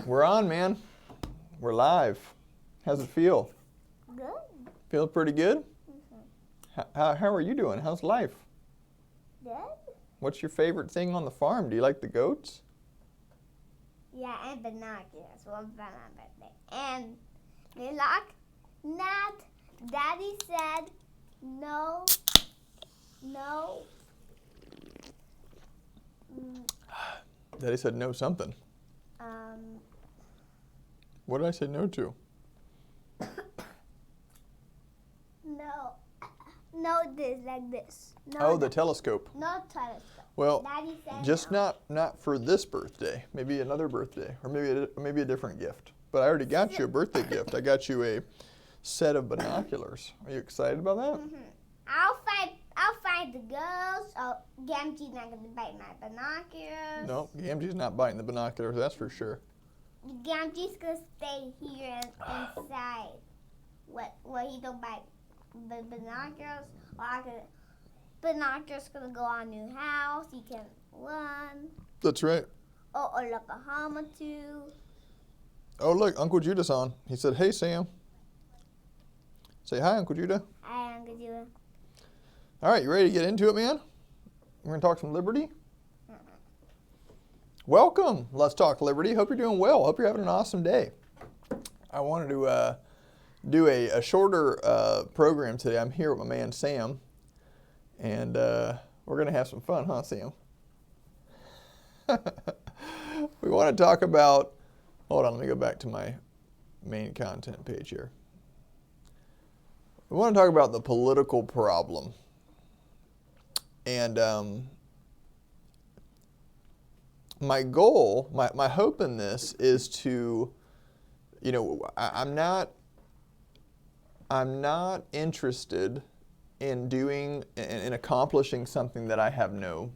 We're on, man. We're live. How's it feel? Good. Feel pretty good? Mm-hmm. How are you doing? How's life? Good. What's your favorite thing on the farm? Do you like the goats? Yeah, and binoculars. Well, for my birthday. And they lock. Not. Daddy said no. No. Daddy said no something. What did I say no to? No. No, this like this. No, Oh, the telescope. No telescope. Well, Daddy said just no. not for this birthday. Maybe another birthday, or maybe a different gift. But I already got you a birthday gift. I got you a set of binoculars. Are you excited about that? Mm-hmm. I'll find the ghost. Oh, Gamgee's not gonna bite my binoculars. No, Gamgee's not biting the binoculars. That's for sure. Gamgee's gonna stay here inside. What he don't bite the binoculars. Binoculars gonna go on new house. He can run. That's right. Or Oklahoma too. Oh, look, Uncle Judah's on. He said, "Hey, Sam." Say hi, Uncle Judah. Hi, Uncle Judah. All right, you ready to get into it, man? We're going to talk some liberty. Welcome. Let's talk liberty. Hope you're doing well. Hope you're having an awesome day. I wanted to do a shorter program today. I'm here with my man, Sam, and we're going to have some fun, huh, Sam? We want to talk about, hold on, let me go back to my main content page here. We want to talk about the political problem. And my goal, my hope in this is to, I'm not interested in accomplishing something that I have no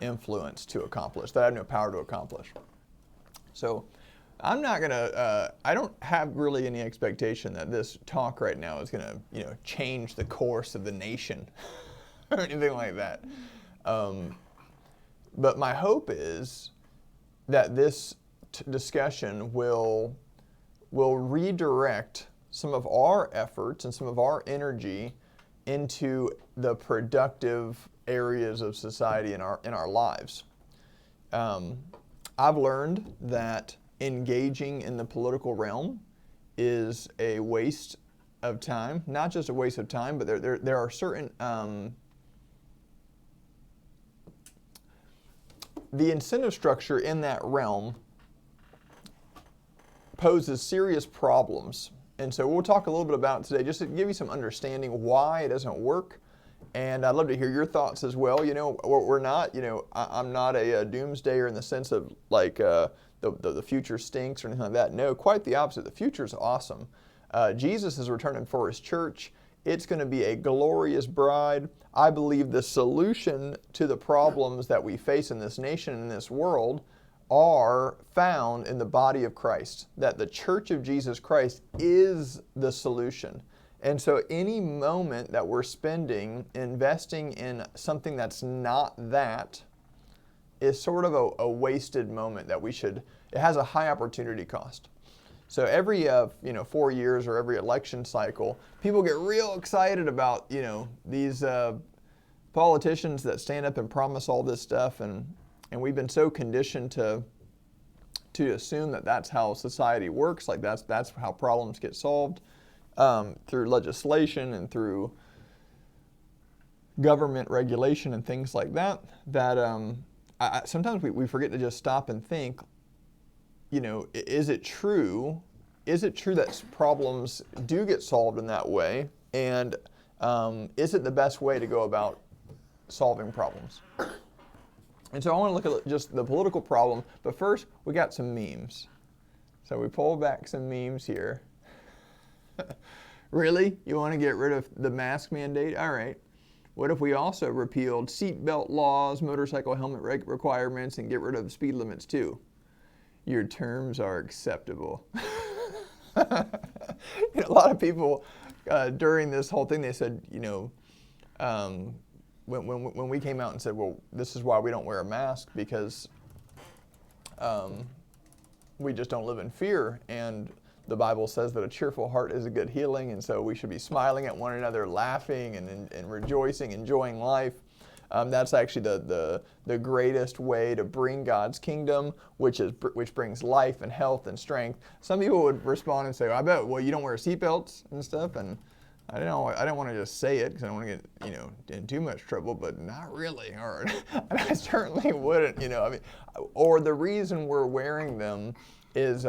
influence to accomplish, that I have no power to accomplish. So I'm not gonna, I don't have really any expectation that this talk right now is gonna, change the course of the nation or anything like that. But my hope is that this discussion will redirect some of our efforts and some of our energy into the productive areas of society in our lives. I've learned that engaging in the political realm is a waste of time. Not just a waste of time, but there are certain the incentive structure in that realm poses serious problems. And so we'll talk a little bit about it today, just to give you some understanding why it doesn't work. And I'd love to hear your thoughts as well. We're not, I'm not a doomsdayer in the sense of like the future stinks or anything like that. No, quite the opposite. The future is awesome. Jesus is returning for his church. It's going to be a glorious bride. I believe the solution to the problems that we face in this nation and in this world are found in the body of Christ, that the church of Jesus Christ is the solution. And so any moment that we're spending investing in something that's not that is sort of a wasted moment that it has a high opportunity cost. So every 4 years or every election cycle, people get real excited about these politicians that stand up and promise all this stuff, and we've been so conditioned to assume that that's how society works, like that's how problems get solved through legislation and through government regulation and things like that. That sometimes we forget to just stop and think. Is it true? Is it true that problems do get solved in that way? And is it the best way to go about solving problems? And so I want to look at just the political problem, but first we got some memes. So we pull back some memes here. Really? You want to get rid of the mask mandate? All right. What if we also repealed seatbelt laws, motorcycle helmet requirements, and get rid of speed limits too? Your terms are acceptable. A lot of people during this whole thing, they said, when we came out and said, well, this is why we don't wear a mask, because we just don't live in fear. And the Bible says that a cheerful heart is a good healing, and so we should be smiling at one another, laughing and rejoicing, enjoying life. That's actually the greatest way to bring God's kingdom, which brings life and health and strength. Some people would respond and say, "I bet, well, you don't wear seatbelts and stuff," and I don't know. I don't want to just say it because I don't want to get in too much trouble, but not really. Or I certainly wouldn't. I mean, or the reason we're wearing them is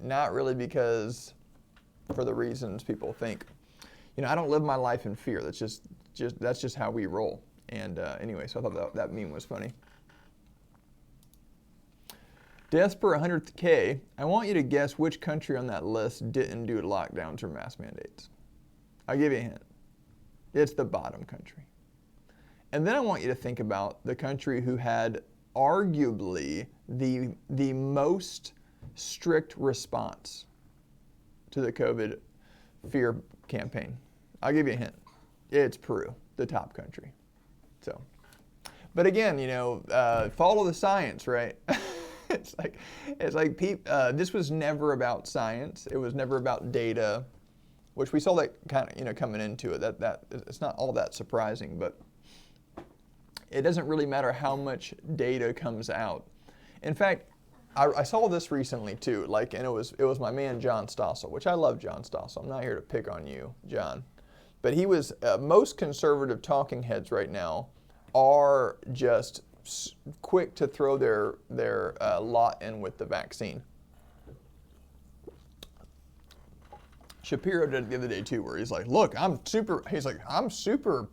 not really because for the reasons people think. I don't live my life in fear. That's just how we roll. And anyway, so I thought that meme was funny. Deaths per 100K. I want you to guess which country on that list didn't do lockdowns or mask mandates. I'll give you a hint. It's the bottom country. And then I want you to think about the country who had arguably the most strict response to the COVID fear campaign. I'll give you a hint. It's Peru, the top country. So, but again, follow the science, right? It's like this was never about science. It was never about data, which we saw that kind of coming into it. That it's not all that surprising, but it doesn't really matter how much data comes out. In fact, I saw this recently too. And it was my man John Stossel, which I love John Stossel. I'm not here to pick on you, John, but he was most conservative talking heads right now are just quick to throw their lot in with the vaccine. Shapiro did it the other day too, where he's like, "Look, I'm super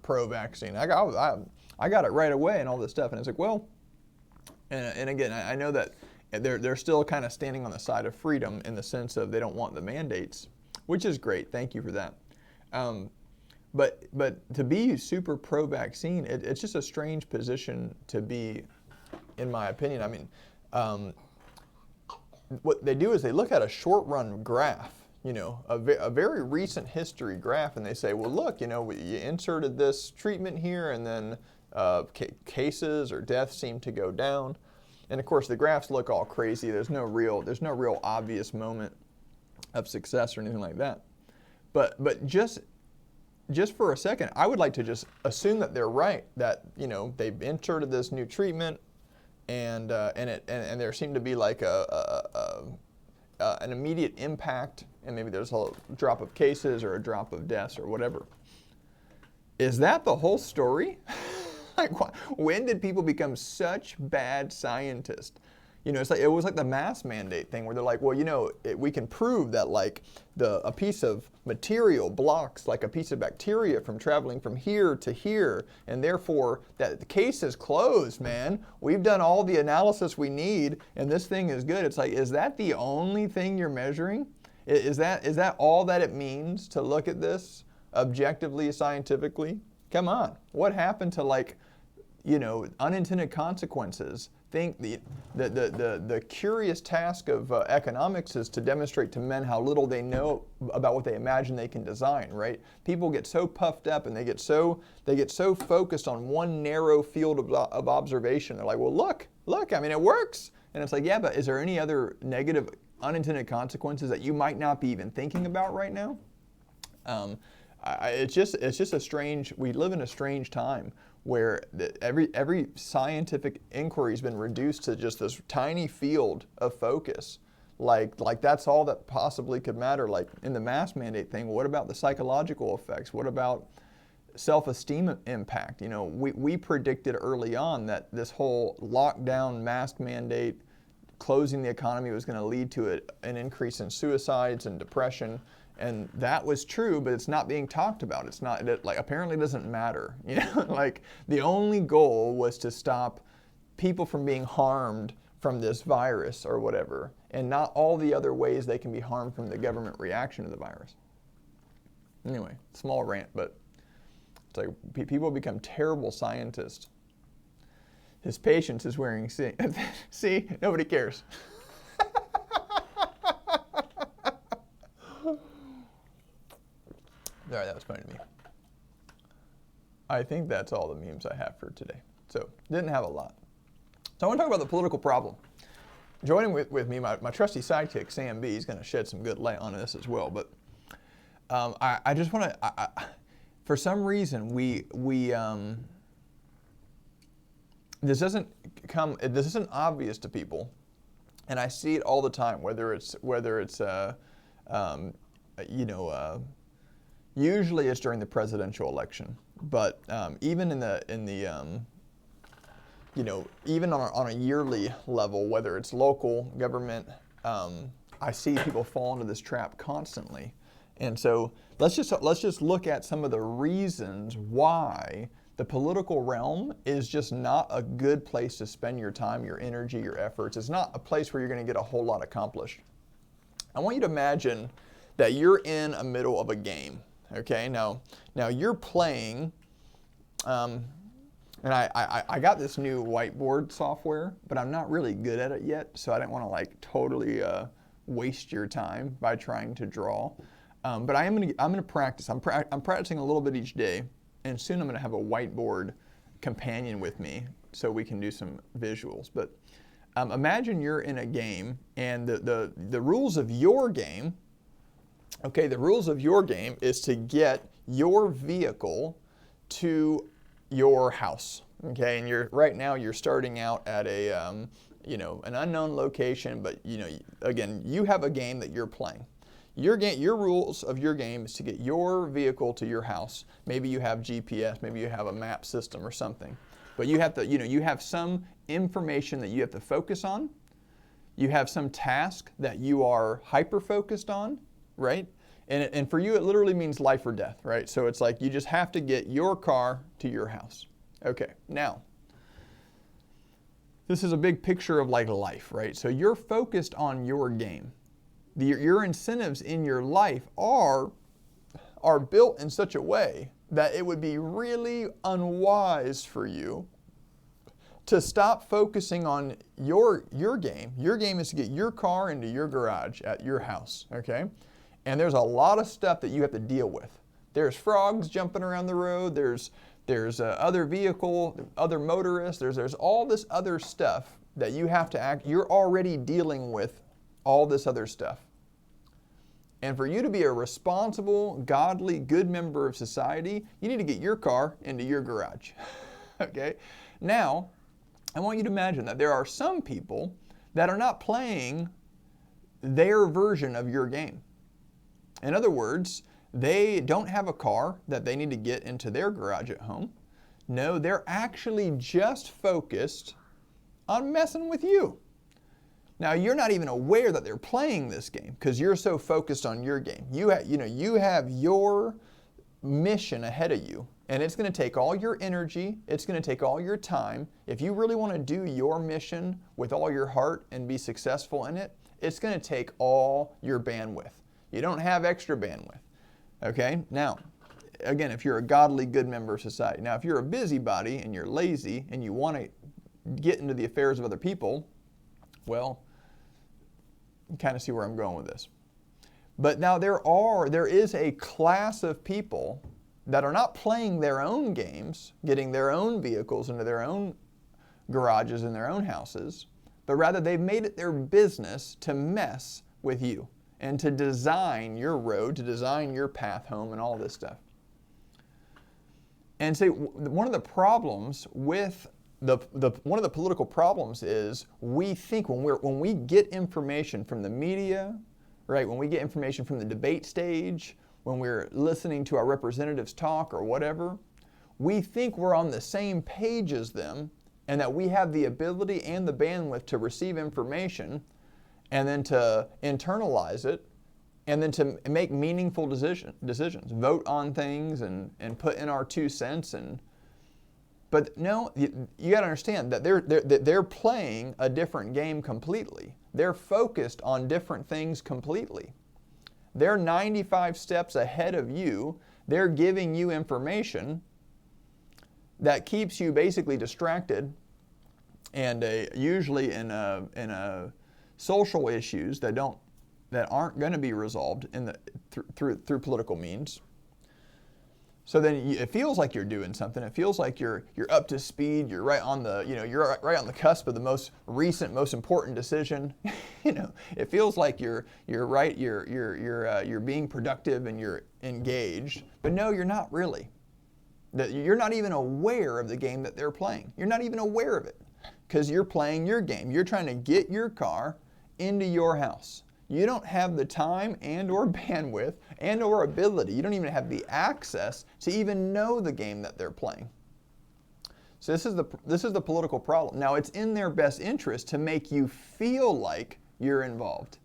pro-vaccine. I got it right away and all this stuff." And it's like, well, and again, I know that they're still kind of standing on the side of freedom in the sense of they don't want the mandates, which is great. Thank you for that. But to be super pro-vaccine, it's just a strange position to be, in my opinion. I mean, what they do is they look at a short-run graph, a very recent history graph, and they say, well, look, you inserted this treatment here, and then cases or deaths seem to go down. And of course, the graphs look all crazy. There's no real obvious moment of success or anything like that. But just for a second, I would like to just assume that they're right, that they've inserted this new treatment, and there seemed to be like an immediate impact, and maybe there's a drop of cases or a drop of deaths or whatever. Is that the whole story? When did people become such bad scientists? It's like it was like the mask mandate thing where they're like, well, we can prove that a piece of material blocks like a piece of bacteria from traveling from here to here, and therefore that the case is closed, man. We've done all the analysis we need, and this thing is good. It's like, is that the only thing you're measuring? Is that all that it means to look at this objectively, scientifically? Come on, what happened to unintended consequences? Think the curious task of economics is to demonstrate to men how little they know about what they imagine they can design, right? People get so puffed up and they get so focused on one narrow field of observation. They're like, well, look, I mean, it works. And it's like, yeah, but is there any other negative unintended consequences that you might not be even thinking about right now? It's just a strange. We live in a strange time where every scientific inquiry has been reduced to just this tiny field of focus. Like that's all that possibly could matter. Like in the mask mandate thing, what about the psychological effects? What about self-esteem impact? We predicted early on that this whole lockdown, mask mandate, closing the economy was going to lead to an increase in suicides and depression. And that was true, but it's not being talked about. It's not, apparently it doesn't matter. The only goal was to stop people from being harmed from this virus or whatever, and not all the other ways they can be harmed from the government reaction to the virus. Anyway, small rant, but it's like people become terrible scientists. His patience is wearing C. See, nobody cares. All right, that was funny to me. I think that's all the memes I have for today. So, didn't have a lot. So I want to talk about the political problem. joining with me, my trusty sidekick, Sam B, is going to shed some good light on this as well. But I just want to, for some reason, this isn't obvious to people, and I see it all the time. Whether it's usually it's during the presidential election, but even even on a yearly level, whether it's local government, I see people fall into this trap constantly. And so let's just look at some of the reasons why the political realm is just not a good place to spend your time, your energy, your efforts. It's not a place where you're going to get a whole lot accomplished. I want you to imagine that you're in the middle of a game. Okay, now you're playing. And I got this new whiteboard software, but I'm not really good at it yet, so I didn't want to like totally waste your time by trying to draw. But I'm gonna practice. I'm practicing a little bit each day, and soon I'm gonna have a whiteboard companion with me so we can do some visuals. But imagine you're in a game, and the rules of your game. Okay, the rules of your game is to get your vehicle to your house. Okay, and right now you're starting out at an unknown location, but again, you have a game that you're playing. Your rules of your game is to get your vehicle to your house. Maybe you have GPS, maybe you have a map system or something. But you have to, you have some information that you have to focus on. You have some task that you are hyper-focused on, right? And for you, it literally means life or death, right? So it's like you just have to get your car to your house. Okay, now, this is a big picture of like life, right? So you're focused on your game. Your incentives in your life are built in such a way that it would be really unwise for you to stop focusing on your game. Your game is to get your car into your garage at your house, okay? And there's a lot of stuff that you have to deal with. There's frogs jumping around the road. There's other vehicle, other motorists. There's all this other stuff that you have to act. You're already dealing with all this other stuff. And for you to be a responsible, godly, good member of society, you need to get your car into your garage. Okay? Now, I want you to imagine that there are some people that are not playing their version of your game. In other words, they don't have a car that they need to get into their garage at home. No, they're actually just focused on messing with you. Now, you're not even aware that they're playing this game because you're so focused on your game. You have your mission ahead of you, and it's going to take all your energy. It's going to take all your time. If you really want to do your mission with all your heart and be successful in it, it's going to take all your bandwidth. You don't have extra bandwidth. Okay? Now, again, if you're a godly, good member of society. Now, if you're a busybody and you're lazy and you want to get into the affairs of other people, well, you kind of see where I'm going with this. But now there is a class of people that are not playing their own games, getting their own vehicles into their own garages in their own houses, but rather they've made it their business to mess with you and to design your road, to design your path home and all this stuff. And so one of the problems with one of the political problems is we think when we get information from the media, right, when we get information from the debate stage, when we're listening to our representatives talk or whatever, we think we're on the same page as them and that we have the ability and the bandwidth to receive information and then to internalize it and then to make meaningful decisions, vote on things and put in our 2 cents. But no, you got to understand that they're playing a different game completely. They're focused on different things completely. They're 95 steps ahead of you. They're giving you information that keeps you basically distracted and usually in social issues that aren't going to be resolved through political means. So then it feels like you're doing something. It feels like you're up to speed. You're right on the you're right on the cusp of the most recent, most important decision. It feels like you're right. You're being productive and you're engaged. But no, you're not really. That you're not even aware of the game that they're playing. You're not even aware of it because you're playing your game. You're trying to get your car into your house. You don't have the time and or bandwidth and or ability. You don't even have the access to even know the game that they're playing. So this is the political problem. Now it's in their best interest to make you feel like you're involved.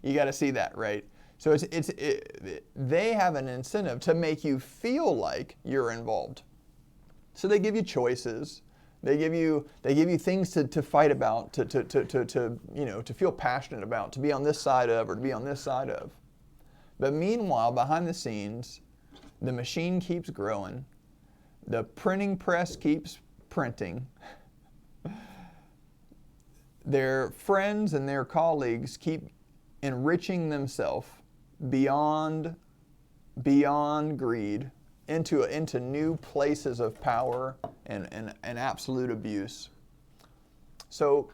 You got to see that, right? So they have an incentive to make you feel like you're involved. So they give you choices. They give you things to fight about, to feel passionate about, to be on this side of or to be on this side of. But meanwhile, behind the scenes, the machine keeps growing. The printing press keeps printing. Their friends and their colleagues keep enriching themselves beyond greed into new places of power and absolute abuse. So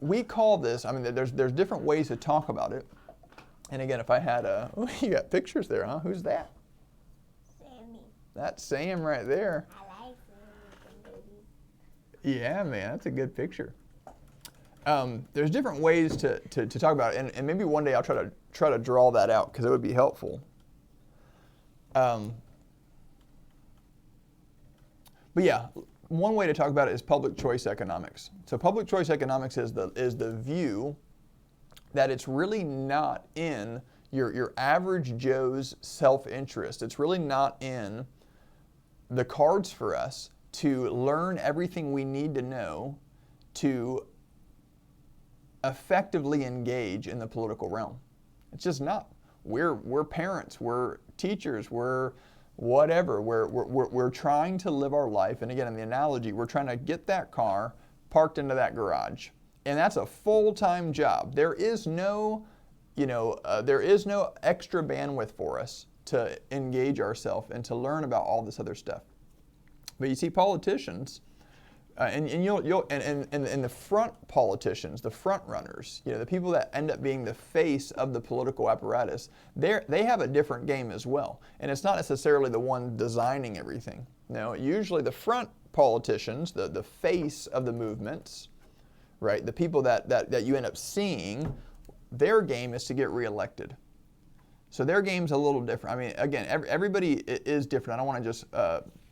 we call this, there's different ways to talk about it. And again, if I had you got pictures there, huh? Who's that? Sammy. That's Sam right there. I like Sammy. Yeah, man, that's a good picture. There's different ways to talk about it, and maybe one day I'll try to draw that out because it would be helpful. But yeah, one way to talk about it is public choice economics. So public choice economics is the view that it's really not in your average Joe's self-interest. It's really not in the cards for us to learn everything we need to know to effectively engage in the political realm. It's just not. We're parents, we're teachers, we're whatever. We're trying to live our life, and again, in the analogy, we're trying to get that car parked into that garage, and that's a full-time job. There is no, there is no extra bandwidth for us to engage ourselves and to learn about all this other stuff. But you see, politicians, and the front politicians, the front runners, the people that end up being the face of the political apparatus, they have a different game as well. And it's not necessarily the one designing everything. No, usually the front politicians, the face of the movements, right? The people that you end up seeing, their game is to get reelected. So their game's a little different. Again, everybody is different. I don't want to just,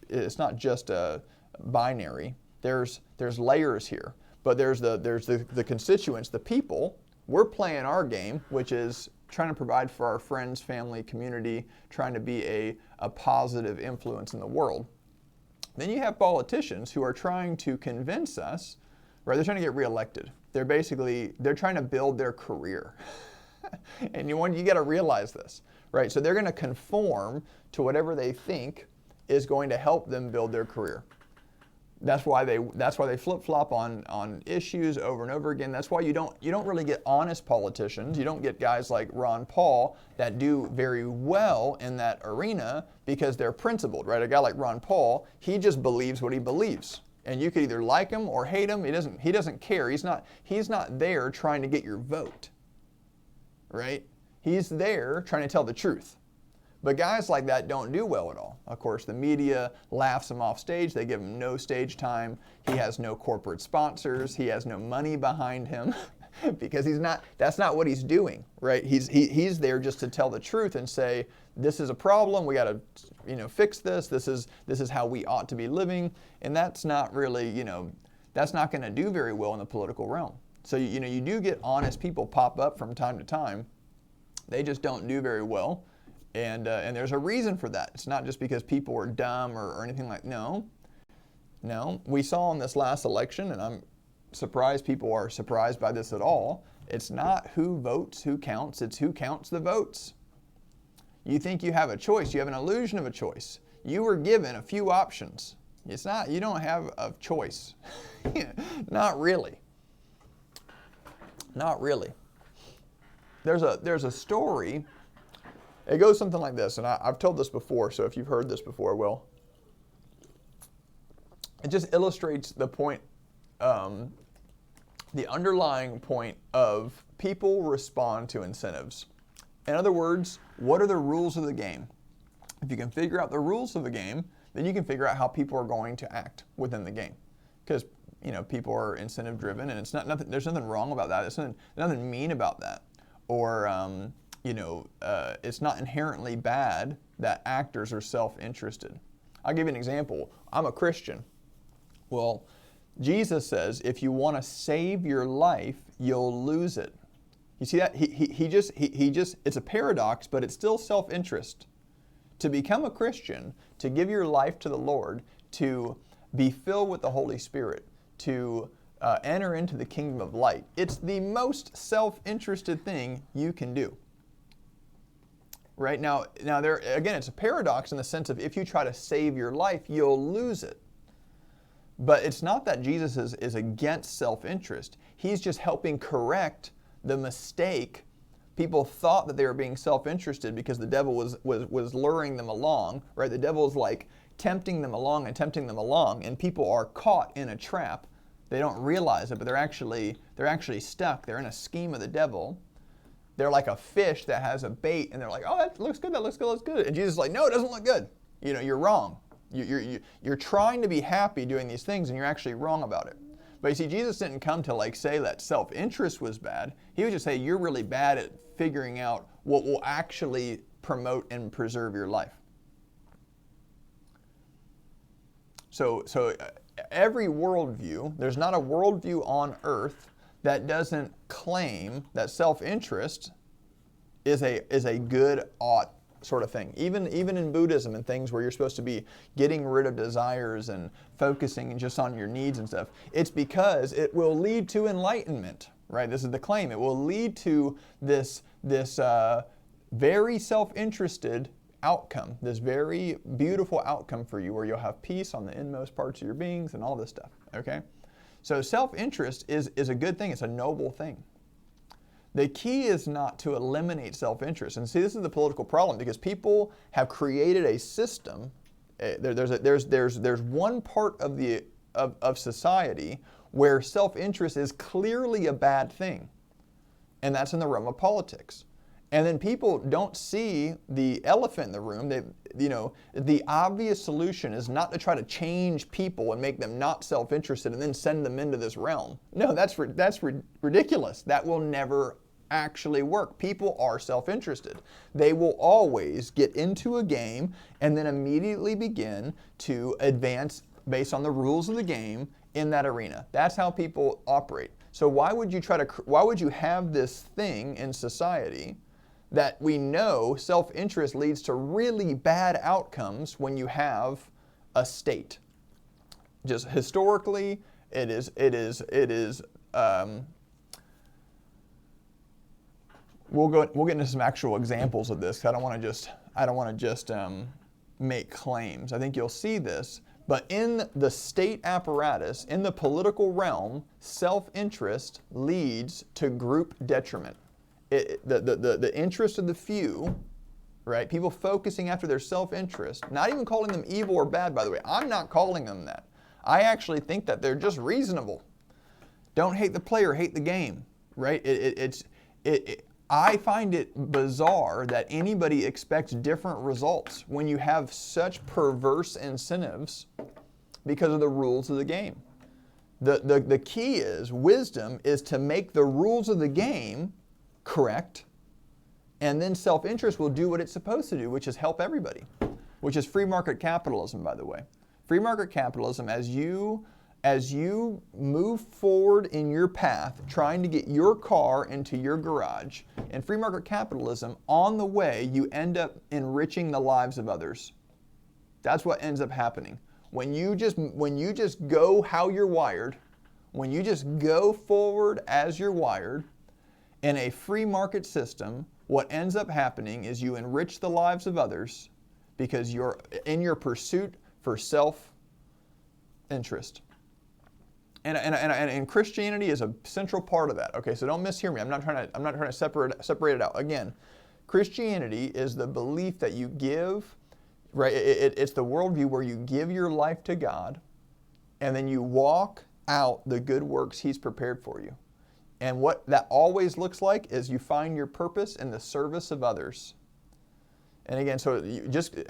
it's not just a binary. There's layers here, but there's the constituents, the people. We're playing our game, which is trying to provide for our friends, family, community, trying to be a positive influence in the world. Then you have politicians who are trying to convince us, right? They're trying to get reelected. They're trying to build their career. And you got to realize this, right? So they're going to conform to whatever they think is going to help them build their career. That's why they flip-flop on issues over and over again. That's why you don't really get honest politicians. You don't get guys like Ron Paul that do very well in that arena because they're principled, right? A guy like Ron Paul, he just believes what he believes. And you could either like him or hate him. He doesn't care. He's not there trying to get your vote. Right? He's there trying to tell the truth. But guys like that don't do well at all. Of course, the media laughs him off stage. They give him no stage time. He has no corporate sponsors. He has no money behind him because that's not what he's doing, right? He's there just to tell the truth and say, this is a problem. We got to, fix this. This is how we ought to be living. And that's not really, that's not going to do very well in the political realm. So, you do get honest people pop up from time to time. They just don't do very well. And there's a reason for that. It's not just because people are dumb or anything like, no. We saw in this last election, and I'm surprised people are surprised by this at all, it's not who votes who counts, it's who counts the votes. You think you have a choice, you have an illusion of a choice. You were given a few options. You don't have a choice. Not really. Not really. There's a story. It goes something like this, and I've told this before, so if you've heard this before, well, it just illustrates the point, the underlying point of people respond to incentives. In other words, what are the rules of the game? If you can figure out the rules of the game, then you can figure out how people are going to act within the game. Because people are incentive driven, and it's nothing. There's nothing wrong about that. There's nothing mean about that, or it's not inherently bad that actors are self-interested. I'll give you an example. I'm a Christian. Well, Jesus says if you want to save your life, you'll lose it. You see that? He just it's a paradox, but it's still self-interest. To become a Christian, to give your life to the Lord, to be filled with the Holy Spirit, to enter into the kingdom of light, it's the most self-interested thing you can do. Right? Now there again, it's a paradox in the sense of if you try to save your life, you'll lose it. But it's not that Jesus is against self-interest. He's just helping correct the mistake. People thought that they were being self-interested because the devil was luring them along, right? The devil's like tempting them along, and people are caught in a trap. They don't realize it, but they're actually stuck. They're in a scheme of the devil. They're like a fish that has a bait, and they're like, oh, that looks good, that looks good, looks good. And Jesus is like, no, it doesn't look good. You're wrong. You're trying to be happy doing these things, and you're actually wrong about it. But you see, Jesus didn't come to say that self-interest was bad. He would just say, you're really bad at figuring out what will actually promote and preserve your life. So every worldview, there's not a worldview on earth that doesn't claim that self-interest is a good, ought sort of thing. Even in Buddhism and things where you're supposed to be getting rid of desires and focusing just on your needs and stuff, it's because it will lead to enlightenment, right? This is the claim. It will lead to this very self-interested outcome, this very beautiful outcome for you where you'll have peace on the inmost parts of your beings and all this stuff, okay? So self-interest is a good thing. It's a noble thing. The key is not to eliminate self-interest. And see, this is the political problem because people have created a system. There's one part of society where self-interest is clearly a bad thing, and that's in the realm of politics. And then people don't see the elephant in the room. The obvious solution is not to try to change people and make them not self-interested and then send them into this realm. No, that's ridiculous. That will never actually work. People are self-interested. They will always get into a game and then immediately begin to advance based on the rules of the game in that arena. That's how people operate. So why would you have this thing in society that we know self-interest leads to really bad outcomes when you have a state? Just historically, it is. We'll get into some actual examples of this. I don't want to just make claims. I think you'll see this. But in the state apparatus, in the political realm, self-interest leads to group detriment. The interest of the few, right? People focusing after their self-interest, not even calling them evil or bad, by the way. I'm not calling them that. I actually think that they're just reasonable. Don't hate the player, hate the game, right? I find it bizarre that anybody expects different results when you have such perverse incentives because of the rules of the game. The key is, wisdom is to make the rules of the game correct, and then self-interest will do what it's supposed to do, which is help everybody, which is free market capitalism, by the way. Free market capitalism, as you move forward in your path, trying to get your car into your garage, in free market capitalism, on the way, you end up enriching the lives of others. That's what ends up happening. When you just go how you're wired, when you just go forward as you're wired, in a free market system, what ends up happening is you enrich the lives of others because you're in your pursuit for self-interest. And Christianity is a central part of that. Okay, so don't mishear me. I'm not trying to separate it out. Again, Christianity is the belief that you give, right? It's the worldview where you give your life to God and then you walk out the good works He's prepared for you. And what that always looks like is you find your purpose in the service of others. And again, so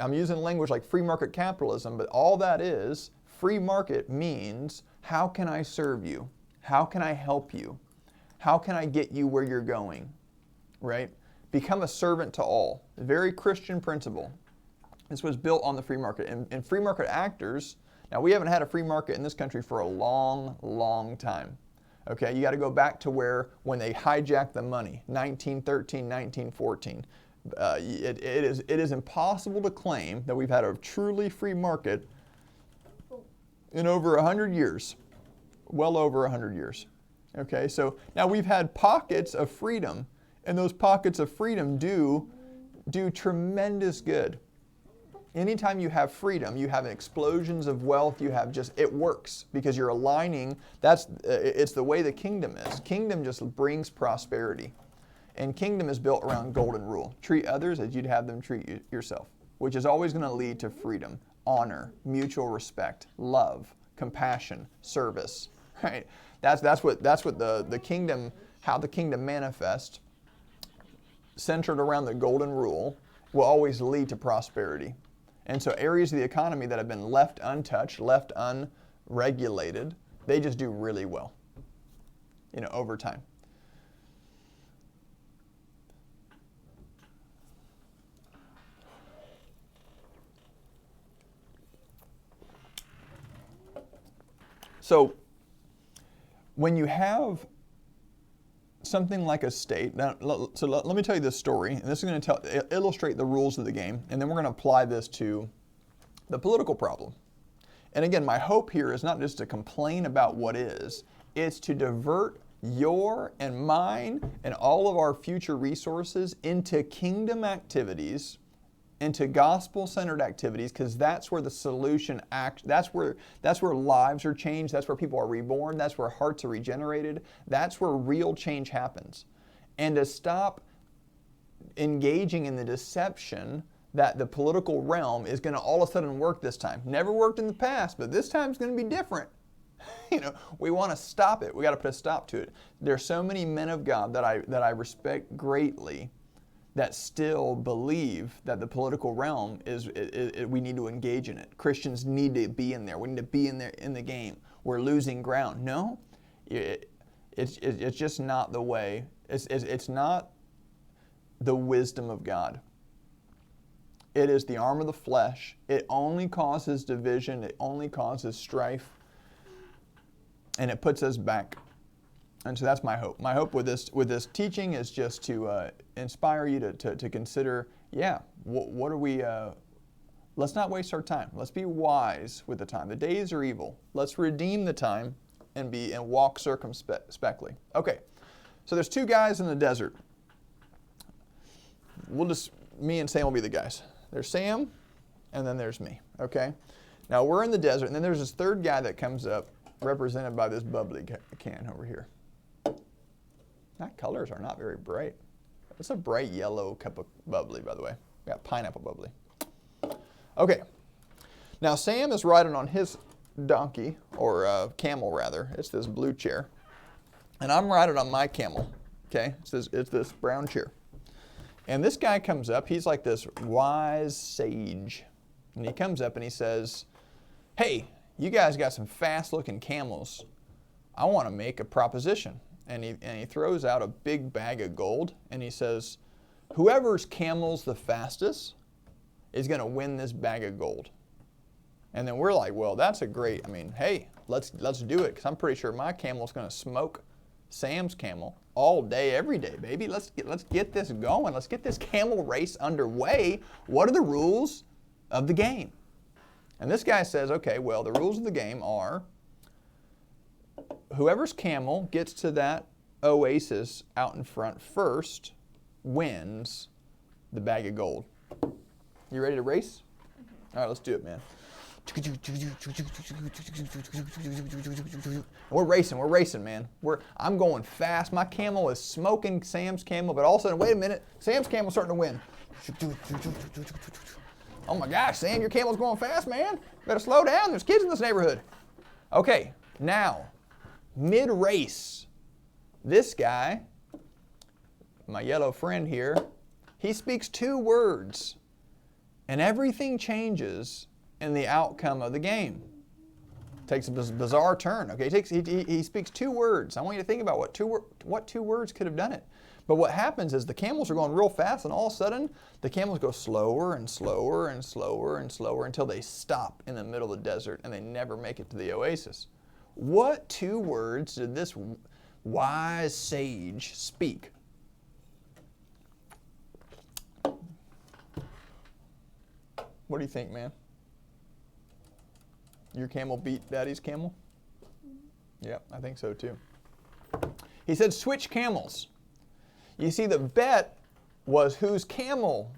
I'm using language like free market capitalism, but all that is, free market means, how can I serve you? How can I help you? How can I get you where you're going? Right? Become a servant to all. A very Christian principle. This was built on the free market. And free market actors, now we haven't had a free market in this country for a long, long time. Okay, you got to go back to when they hijacked the money, 1913, 1914. It is impossible to claim that we've had a truly free market in over 100 years, well over 100 years. Okay, so now we've had pockets of freedom, and those pockets of freedom do tremendous good. Anytime you have freedom, you have explosions of wealth, it works because you're aligning, it's the way the kingdom is. Kingdom just brings prosperity. And kingdom is built around golden rule. Treat others as you'd have them treat yourself, which is always going to lead to freedom, honor, mutual respect, love, compassion, service, right? That's what the kingdom, how the kingdom manifests, centered around the golden rule, will always lead to prosperity. And so areas of the economy that have been left untouched, left unregulated, they just do really well, over time. So when you have something like a state, let me tell you this story, and this is going to illustrate the rules of the game, and then we're going to apply this to the political problem. And again, my hope here is not just to complain about what is, it's to divert your and mine and all of our future resources into kingdom activities, into gospel-centered activities, because that's where the solution that's where lives are changed, that's where people are reborn, that's where hearts are regenerated, that's where real change happens. And to stop engaging in the deception that the political realm is going to all of a sudden work this time. Never worked in the past, but this time is going to be different. We want to stop it. We got to put a stop to it. There's so many men of God that I respect greatly that still believe that the political realm we need to engage in it. Christians need to be in there. We need to be in there in the game. We're losing ground. No, it's just not the way. It's not the wisdom of God. It is the arm of the flesh. It only causes division. It only causes strife. And it puts us back. And so that's my hope. My hope with this teaching is just to inspire you to consider, what are we, let's not waste our time. Let's be wise with the time. The days are evil. Let's redeem the time and walk circumspectly. Okay, so there's two guys in the desert. Me and Sam will be the guys. There's Sam, and then there's me, okay? Now we're in the desert, and then there's this third guy that comes up, represented by this bubbly can over here. That colors are not very bright. It's a bright yellow cup of bubbly, by the way. We got pineapple bubbly. Okay. Now Sam is riding on his donkey, or camel rather. It's this blue chair. And I'm riding on my camel. Okay? It's this brown chair. And this guy comes up. He's like this wise sage. And he comes up and he says, "Hey, you guys got some fast-looking camels. I want to make a proposition." And he throws out a big bag of gold, and he says, "Whoever's camel's the fastest is going to win this bag of gold." And then we're like, well, that's a great, hey, let's do it, because I'm pretty sure my camel's going to smoke Sam's camel all day, every day, baby. Let's get this going. Let's get this camel race underway. What are the rules of the game? And this guy says, okay, well, the rules of the game are whoever's camel gets to that oasis out in front first wins the bag of gold. You ready to race? All right, let's do it, man. We're racing, man. I'm going fast. My camel is smoking Sam's camel, but all of a sudden, wait a minute, Sam's camel's starting to win. Oh my gosh, Sam, your camel's going fast, man. Better slow down. There's kids in this neighborhood. Okay, now, mid-race, this guy, my yellow friend here, he speaks 2 words, and everything changes in the outcome of the game. Takes a bizarre turn. Okay, he speaks 2 words. I want you to think about what two words could have done it. But what happens is the camels are going real fast, and all of a sudden the camels go slower and slower and slower and slower until they stop in the middle of the desert and they never make it to the oasis. What 2 words did this wise sage speak? What do you think, man? Your camel beat Daddy's camel? Yep, I think so too. He said, switch camels. You see, the bet was whose camel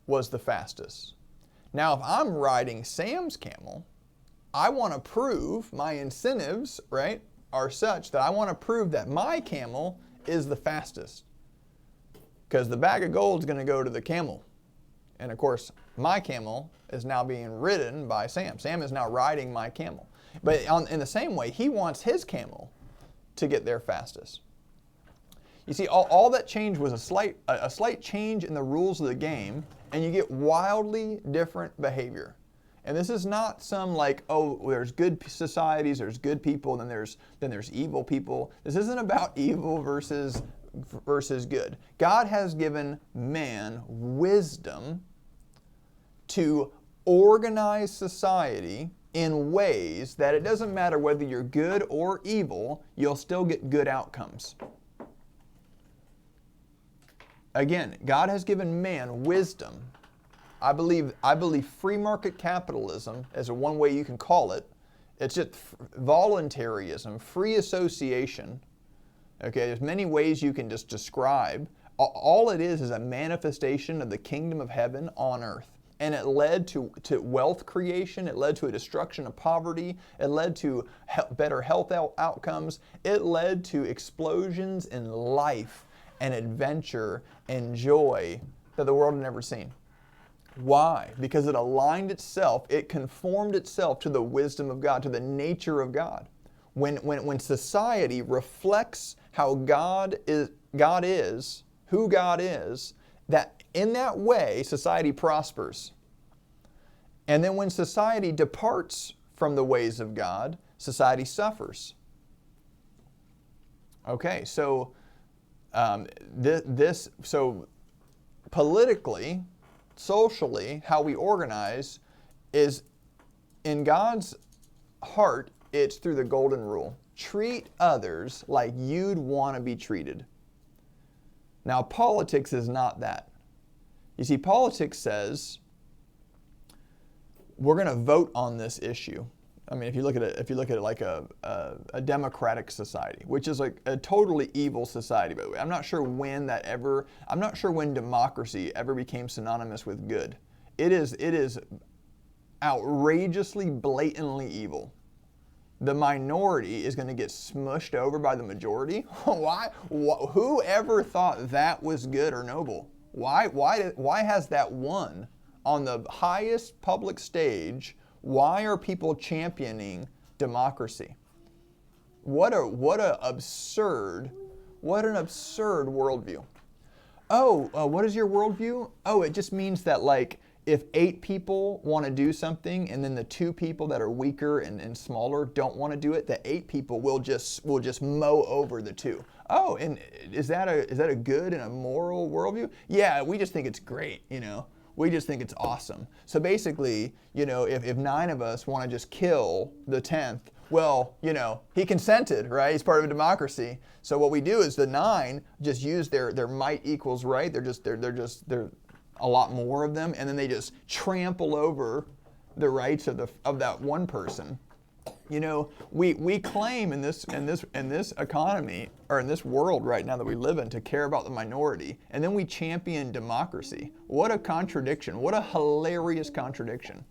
was the fastest. Now, if I'm riding Sam's camel, I want to prove my incentives, right, are such that I want to prove that my camel is the fastest. Because the bag of gold is going to go to the camel. And of course, my camel is now being ridden by Sam. Sam is now riding my camel. But in the same way, he wants his camel to get there fastest. You see, all that change was a slight change in the rules of the game, and you get wildly different behavior. And this is not some like, oh, there's good societies, there's good people, then there's evil people. This isn't about evil versus good. God has given man wisdom to organize society in ways that it doesn't matter whether you're good or evil, you'll still get good outcomes. Again, God has given man wisdom. I believe free market capitalism is one way you can call it. It's just voluntarism, free association. Okay, there's many ways you can just describe. All it is a manifestation of the kingdom of heaven on earth. And it led to wealth creation. It led to a destruction of poverty. It led to better health outcomes. It led to explosions in life and adventure and joy that the world had never seen. Why? Because it aligned itself, it conformed itself to the wisdom of God, to the nature of God. When society reflects how God is, who God is, that in that way society prospers. And then when society departs from the ways of God, society suffers. Okay, so so politically, socially, how we organize is in God's heart, it's through the golden rule. Treat others like you'd want to be treated. Now, politics is not that. You see, politics says, we're going to vote on this issue. I mean, if you look at it like a democratic society, which is like a totally evil society, by the way. I'm not sure when democracy ever became synonymous with good. It is outrageously, blatantly evil. The minority is going to get smushed over by the majority. Why? Who ever thought that was good or noble? Why has that won on the highest public stage? Why are people championing democracy? What an absurd worldview. What is your worldview? Oh, it just means that like if 8 people want to do something and then the 2 people that are weaker and smaller don't want to do it, the 8 people will just mow over the 2. Oh, and is that a good and a moral worldview? Yeah, we just think it's great, We just think it's awesome. So basically, if 9 of us want to just kill the 10th, well, he consented, right? He's part of a democracy. So what we do is the 9 just use their might equals right. They're a lot more of them, and then they just trample over the rights of that one person. We claim in this economy or in this world right now that we live in to care about the minority, and then we champion democracy. What a contradiction! What a hilarious contradiction!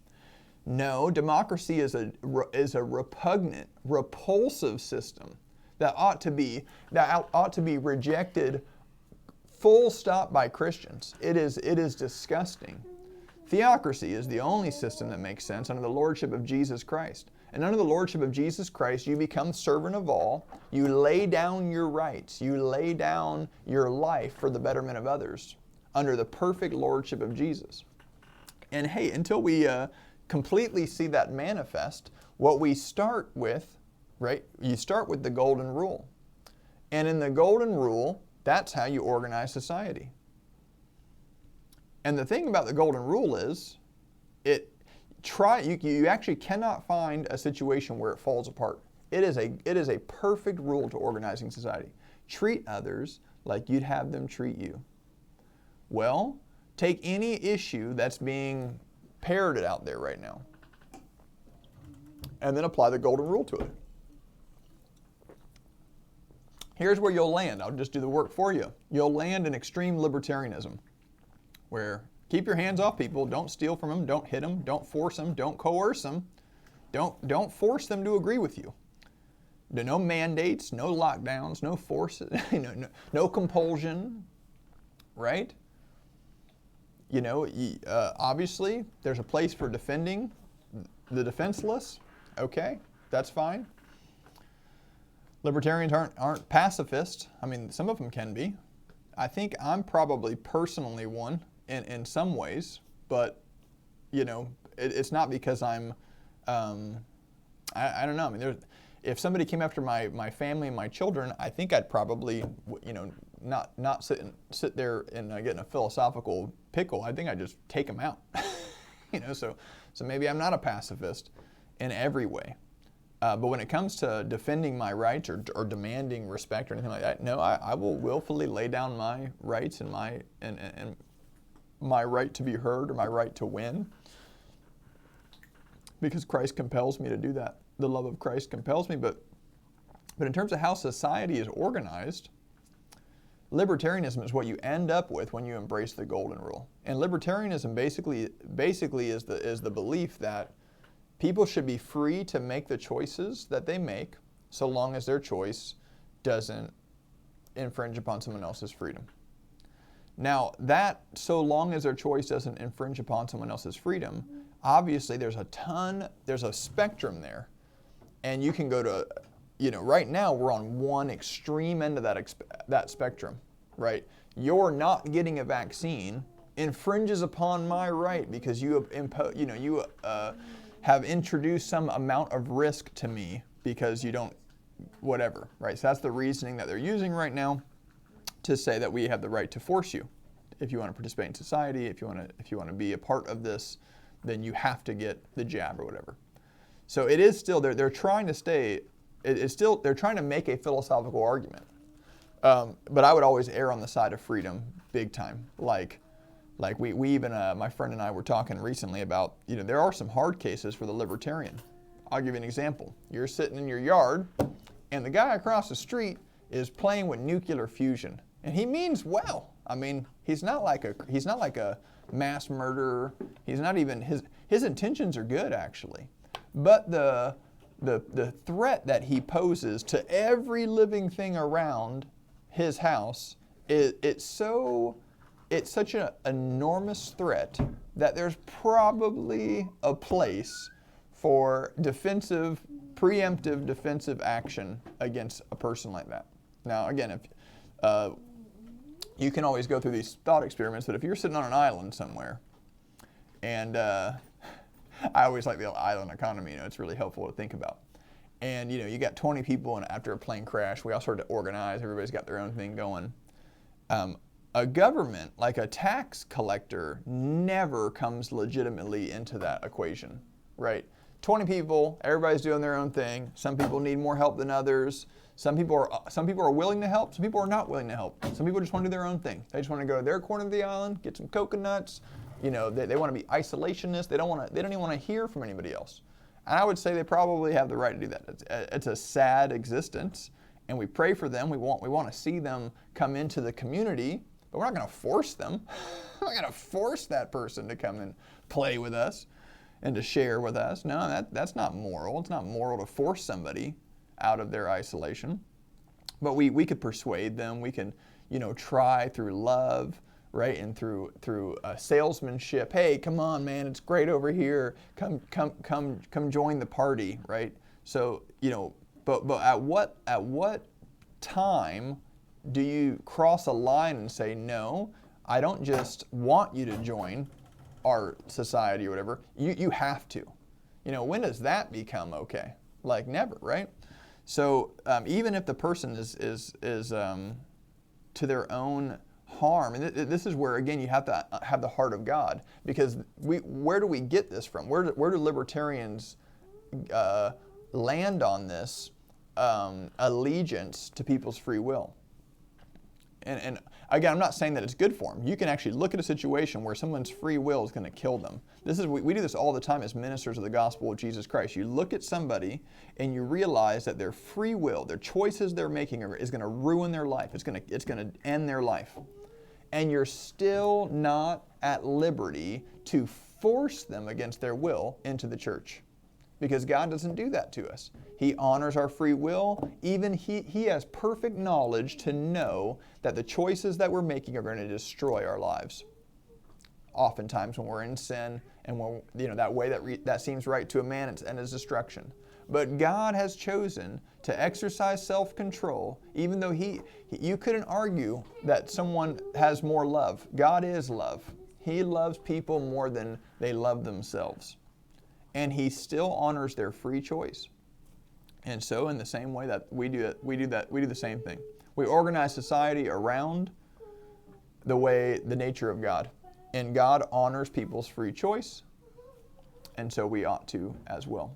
No, democracy is a repugnant, repulsive system that ought to be rejected full stop by Christians. It is disgusting. Theocracy is the only system that makes sense under the lordship of Jesus Christ. And under the lordship of Jesus Christ, you become servant of all. You lay down your rights. You lay down your life for the betterment of others under the perfect lordship of Jesus. And hey, until we completely see that manifest, what we start with, right? You start with the golden rule. And in the golden rule, that's how you organize society. And the thing about the golden rule is, you actually cannot find a situation where it falls apart. It is a perfect rule to organizing society. Treat others like you'd have them treat you. Well, take any issue that's being parroted out there right now, and then apply the golden rule to it. Here's where you'll land. I'll just do the work for you. You'll land in extreme libertarianism, where keep your hands off people, don't steal from them, don't hit them, don't force them, don't coerce them, don't force them to agree with you. No mandates, no lockdowns, no forces, no compulsion, right? Obviously, there's a place for defending the defenseless. Okay, that's fine. Libertarians aren't pacifists. I mean, some of them can be. I think I'm probably personally one in some ways, but it's not because I'm. I don't know. I mean, if somebody came after my family and my children, I think I'd probably not sit there and get in a philosophical pickle. I think I'd just take them out. So maybe I'm not a pacifist in every way. But when it comes to defending my rights or demanding respect or anything like that, no, I will willfully lay down my rights and my right to be heard or my right to win, because Christ compels me to do that. The love of Christ compels me. But in terms of how society is organized, libertarianism is what you end up with when you embrace the golden rule. And libertarianism basically is the belief that people should be free to make the choices that they make, so long as their choice doesn't infringe upon someone else's freedom. Now, that so long as their choice doesn't infringe upon someone else's freedom, obviously there's a spectrum there. And you can go to, right now we're on one extreme end of that spectrum, right? You're not getting a vaccine infringes upon my right because you have introduced some amount of risk to me because you don't, whatever, right? So that's the reasoning that they're using right now to say that we have the right to force you. If you want to participate in society, if you want to be a part of this, then you have to get the jab or whatever. So it is still, they're trying to make a philosophical argument. But I would always err on the side of freedom, big time. Like we even, my friend and I were talking recently about, there are some hard cases for the libertarian. I'll give you an example. You're sitting in your yard, and the guy across the street is playing with nuclear fusion, and he means well. I mean, he's not like a mass murderer. He's not even, his intentions are good actually, but the threat that he poses to every living thing around his house it's such an enormous threat that there's probably a place for preemptive defensive action against a person like that. Now, again, if you can always go through these thought experiments, but if you're sitting on an island somewhere, and I always like the island economy, it's really helpful to think about. And you got 20 people, and after a plane crash, we all started to organize. Everybody's got their own thing going. A government, like a tax collector, never comes legitimately into that equation, right? 20 people, everybody's doing their own thing. Some people need more help than others. Some people are willing to help. Some people are not willing to help. Some people just want to do their own thing. They just want to go to their corner of the island, get some coconuts. They want to be isolationists. They don't even want to hear from anybody else. And I would say they probably have the right to do that. It's a sad existence, and we pray for them. We want to see them come into the community, but we're not going to force them. We're not going to force that person to come and play with us. and to share with us. No, that's not moral. It's not moral to force somebody out of their isolation. But we could persuade them. We can, try through love, right, and through salesmanship. Hey, come on, man, it's great over here. Come join the party, right? So, but at what time do you cross a line and say, no, I don't just want you to join our society or whatever. You have to. When does that become okay? Like never, right? So even if the person is to their own harm, and this is where again you have to have the heart of God, because where do we get this from? Where do libertarians land on this allegiance to people's free will? And again, I'm not saying that it's good for them. You can actually look at a situation where someone's free will is going to kill them. We do this all the time as ministers of the gospel of Jesus Christ. You look at somebody and you realize that their free will, their choices they're making is going to ruin their life. It's going to end their life. And you're still not at liberty to force them against their will into the church. Because God doesn't do that to us. He honors our free will. Even He has perfect knowledge to know that the choices that we're making are going to destroy our lives. Oftentimes when we're in sin and when, that way that seems right to a man and is destruction. But God has chosen to exercise self-control, even though you couldn't argue that someone has more love. God is love. He loves people more than they love themselves. And He still honors their free choice. And so in the same way that we do the same thing. We organize society around the nature of God. And God honors people's free choice. And so we ought to as well.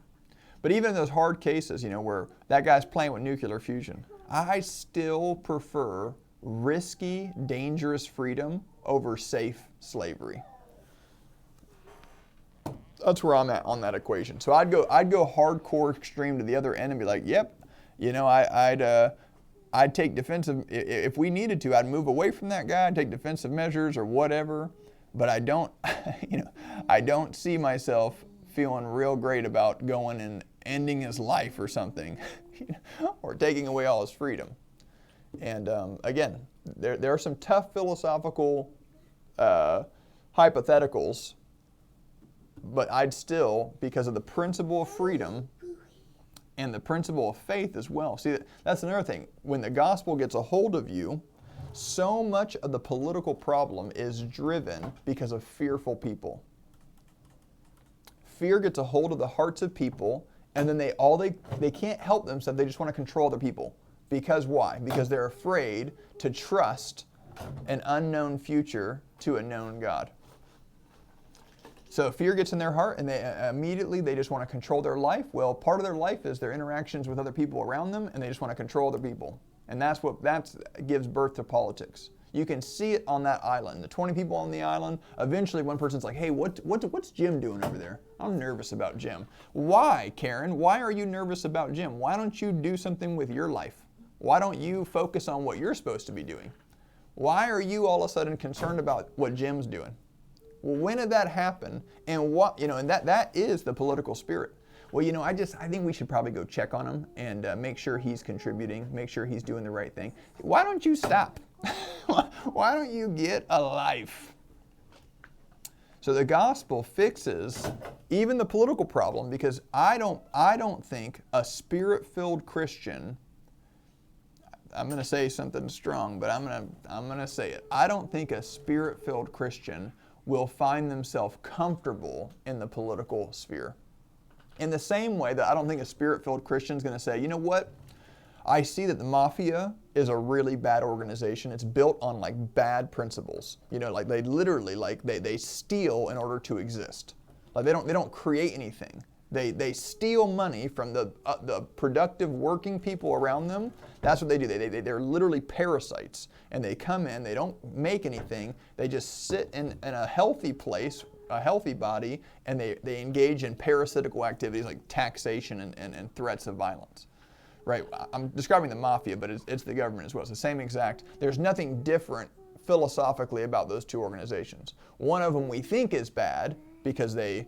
But even in those hard cases, where that guy's playing with nuclear fusion, I still prefer risky, dangerous freedom over safe slavery. That's where I'm at on that equation. So I'd go hardcore extreme to the other end and be like, yep, I'd take defensive, if we needed to, I'd move away from that guy, I'd take defensive measures or whatever. But I don't, I don't see myself feeling real great about going and ending his life or something, or taking away all his freedom. And again, there are some tough philosophical hypotheticals. But I'd still, because of the principle of freedom and the principle of faith as well. See, that's another thing. When the gospel gets a hold of you, so much of the political problem is driven because of fearful people. Fear gets a hold of the hearts of people, and then they can't help themselves. They just want to control other people. Because why? Because they're afraid to trust an unknown future to a known God. So fear gets in their heart, and they just want to control their life. Well, part of their life is their interactions with other people around them, and they just want to control other people. And that gives birth to politics. You can see it on that island. The 20 people on the island, eventually one person's like, hey, what's Jim doing over there? I'm nervous about Jim. Why, Karen? Why are you nervous about Jim? Why don't you do something with your life? Why don't you focus on what you're supposed to be doing? Why are you all of a sudden concerned about what Jim's doing? Well, when did that happen? And and that is the political spirit. Well, I think we should probably go check on him and make sure he's contributing, make sure he's doing the right thing. Why don't you stop? Why don't you get a life? So the gospel fixes even the political problem, because I don't think a spirit-filled Christian, I'm going to say something strong, but I'm going to say it. I don't think a spirit-filled Christian will find themselves comfortable in the political sphere. In the same way that I don't think a spirit-filled Christian is going to say, you know what? I see that the mafia is a really bad organization. It's built on bad principles. Like they literally they steal in order to exist. Like they don't create anything. They steal money from the productive working people around them. That's what they do. They're literally parasites. And they come in, they don't make anything. They just sit in a healthy place, a healthy body, and they engage in parasitical activities like taxation and threats of violence. Right? I'm describing the mafia, but it's the government as well. It's the same exact. There's nothing different philosophically about those two organizations. One of them we think is bad because they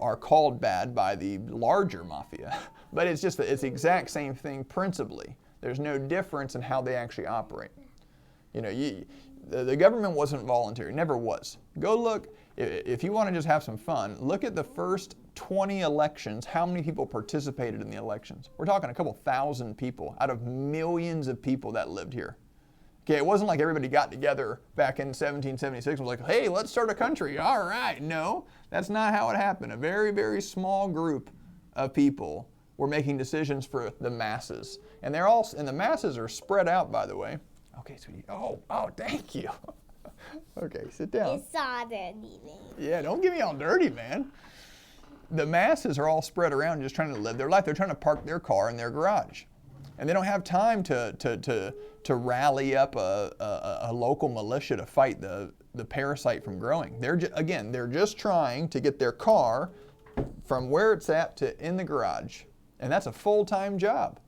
are called bad by the larger mafia. But it's the exact same thing principally. There's no difference in how they actually operate. The government wasn't voluntary, never was. Go look, if you want to just have some fun, look at the first 20 elections, how many people participated in the elections. We're talking a couple thousand people out of millions of people that lived here. Okay, it wasn't like everybody got together back in 1776 and was like, hey, let's start a country. All right. No, that's not how it happened. A very, very small group of people were making decisions for the masses. And the masses are spread out, by the way. Okay, sweetie. Oh, thank you. Okay, sit down. It's all dirty, man. Yeah, don't get me all dirty, man. The masses are all spread around just trying to live their life. They're trying to park their car in their garage. And they don't have time to rally up a local militia to fight the parasite from growing. They're just trying to get their car from where it's at to in the garage. And that's a full-time job.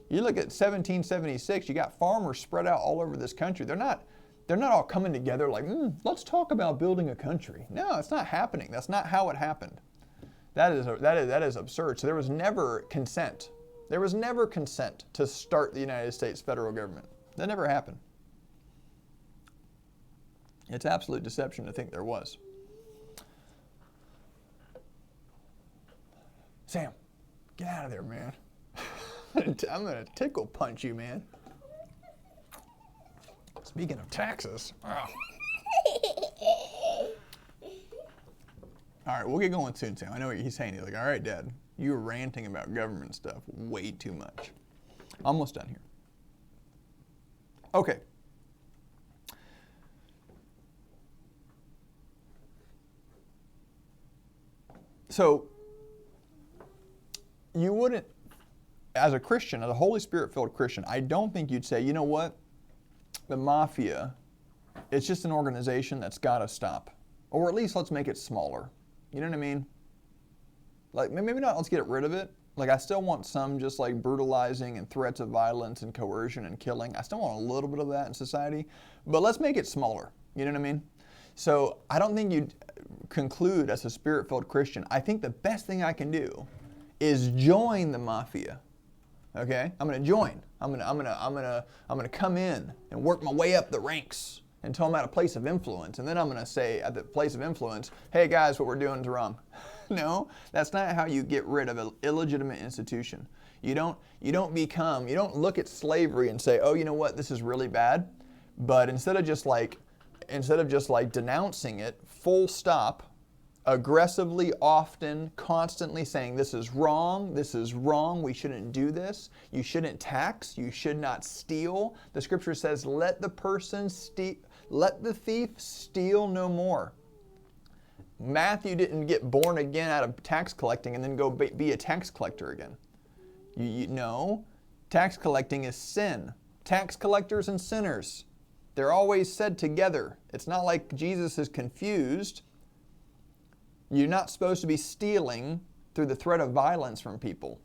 You look at 1776, you got farmers spread out all over this country. They're not all coming together like, let's talk about building a country. No, it's not happening. That's not how it happened. That is absurd. So there was never consent. There was never consent to start the United States federal government. That never happened. It's absolute deception to think there was. Sam, get out of there, man. I'm going to tickle punch you, man. Speaking of taxes. Oh. All right, we'll get going soon, Sam. I know what he's saying. He's like, all right, Dad, you're ranting about government stuff way too much. Almost done here. Okay. So, you wouldn't, as a Christian, as a Holy Spirit-filled Christian, I don't think you'd say, you know what? The mafia, it's just an organization that's got to stop. Or at least let's make it smaller. You know what I mean? Like, maybe not let's get rid of it. Like, I still want some just like brutalizing and threats of violence and coercion and killing. I still want a little bit of that in society. But let's make it smaller. You know what I mean? So I don't think you'd conclude as a Spirit-filled Christian, I think the best thing I can do is join the mafia. Okay? I'm going to join. I'm going to come in and work my way up the ranks until I'm at a place of influence. And then I'm going to say at the place of influence, hey guys, what we're doing is wrong. No, that's not how you get rid of an illegitimate institution. You don't look at slavery and say, oh, you know what, this is really bad. But instead of just like denouncing it, full stop, aggressively, often, constantly saying this is wrong, we shouldn't do this, you shouldn't tax, you should not steal. The scripture says, let the thief steal no more. Matthew didn't get born again out of tax collecting and then go be a tax collector again. No, tax collecting is sin. Tax collectors and sinners, they're always said together. It's not like Jesus is confused. You're not supposed to be stealing through the threat of violence from people.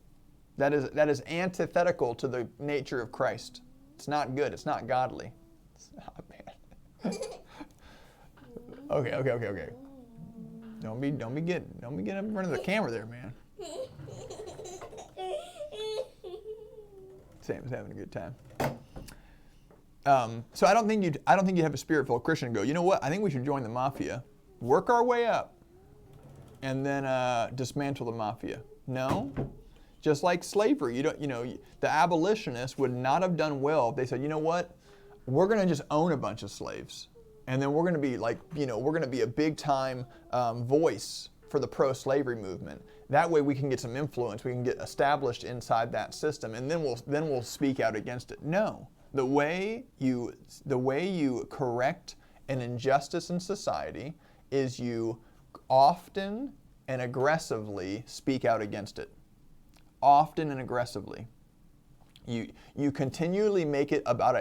That is antithetical to the nature of Christ. It's not good. It's not godly. Stop, man. Okay. Don't be getting in front of the camera there, man. Sam's having a good time. So I don't think you'd have a Spirit-filled Christian and go, you know what? I think we should join the mafia, work our way up, and then dismantle the mafia. No, just like slavery. The abolitionists would not have done well if they said, you know what? We're going to just own a bunch of slaves, and then we're going to be we're going to be a big-time voice for the pro-slavery movement. That way we can get some influence. We can get established inside that system, and then we'll speak out against it. No. The way you correct an injustice in society is you often and aggressively speak out against it. Often and aggressively. You continually make it about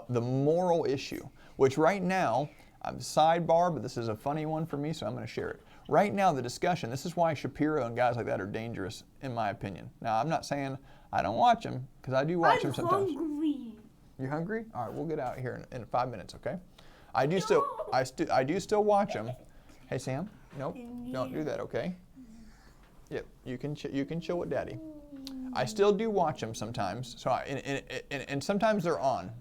the moral issue, which right now, sidebar, but this is a funny one for me, so I'm going to share it. Right now, the discussion, this is why Shapiro and guys like that are dangerous, in my opinion. Now, I'm not saying I don't watch them, because I do watch them sometimes. I'm hungry. You're hungry? All right, we'll get out here in 5 minutes, okay? I do still watch them. Hey, Sam, nope, don't do that, okay? Yep, you can chill with Daddy. I still do watch them sometimes, so and sometimes they're on.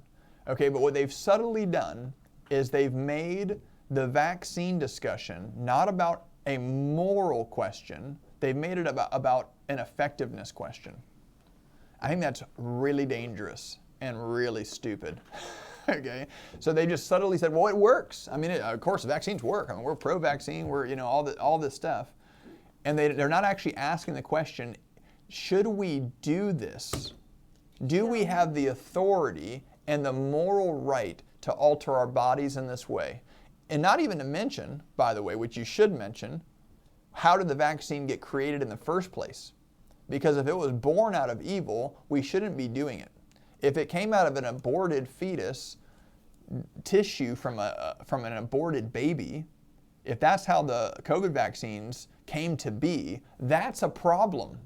Okay, but what they've subtly done is they've made the vaccine discussion not about a moral question. They've made it about an effectiveness question. I think that's really dangerous and really stupid. Okay, so they just subtly said, well, it works. I mean, of course, vaccines work. I mean, we're pro-vaccine. We're, all this stuff, and they're not actually asking the question: should we do this? Do we have the authority and the moral right to alter our bodies in this way? And not even to mention, by the way, which you should mention, how did the vaccine get created in the first place? Because if it was born out of evil, we shouldn't be doing it. If it came out of an aborted fetus tissue from an aborted baby, if that's how the COVID vaccines came to be, that's a problem.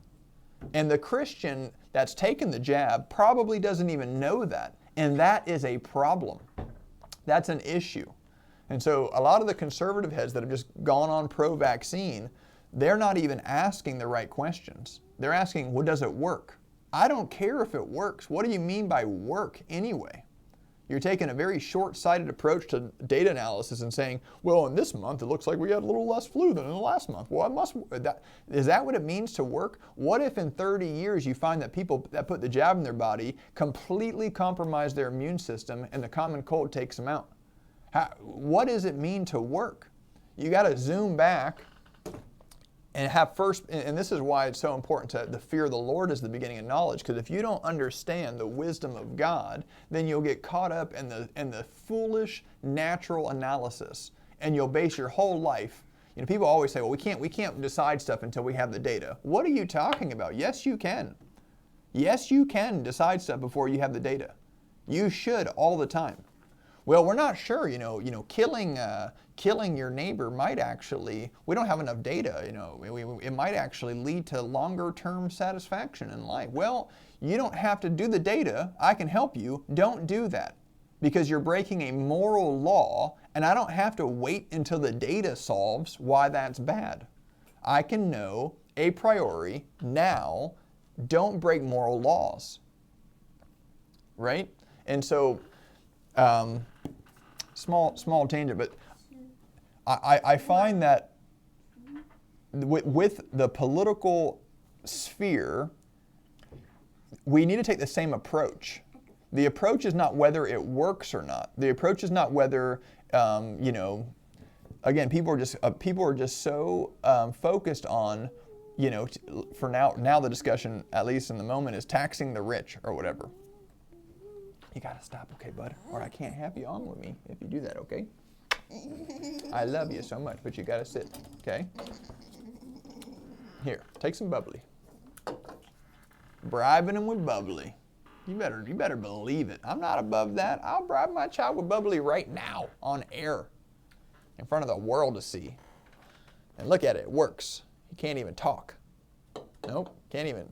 And the Christian that's taken the jab probably doesn't even know that. And that is a problem. That's an issue. And so a lot of the conservative heads that have just gone on pro-vaccine, they're not even asking the right questions. They're asking, well, does it work? I don't care if it works. What do you mean by work anyway? You're taking a very short-sighted approach to data analysis and saying, well, in this month it looks like we had a little less flu than in the last month. Well, is that what it means to work? What if in 30 years you find that people that put the jab in their body completely compromise their immune system and the common cold takes them out? What does it mean to work? You got to zoom back and have first, and this is why it's so important to the fear of the Lord is the beginning of knowledge, because if you don't understand the wisdom of God, then you'll get caught up in the foolish natural analysis, and you'll base your whole life. People always say, well, we can't decide stuff until we have the data. What are you talking about? Yes, you can. Yes, you can decide stuff before you have the data. You should all the time. Well, we're not sure, killing your neighbor might actually, we don't have enough data, it might actually lead to longer term satisfaction in life. Well, you don't have to do the data. I can help you. Don't do that because you're breaking a moral law, and I don't have to wait until the data solves why that's bad. I can know a priori now, don't break moral laws, right? And so, small tangent, but I find that with the political sphere, we need to take the same approach. The approach is not whether it works or not. The approach is not whether, again, people are just so focused on, for now the discussion, at least in the moment, is taxing the rich or whatever. You gotta stop, okay, bud? Or I can't have you on with me if you do that, okay? I love you so much, but you gotta sit, okay? Here, take some bubbly. Bribing them with bubbly. You better believe it. I'm not above that. I'll bribe my child with bubbly right now on air in front of the world to see. And look at it, it works. He can't even talk. Nope, can't even.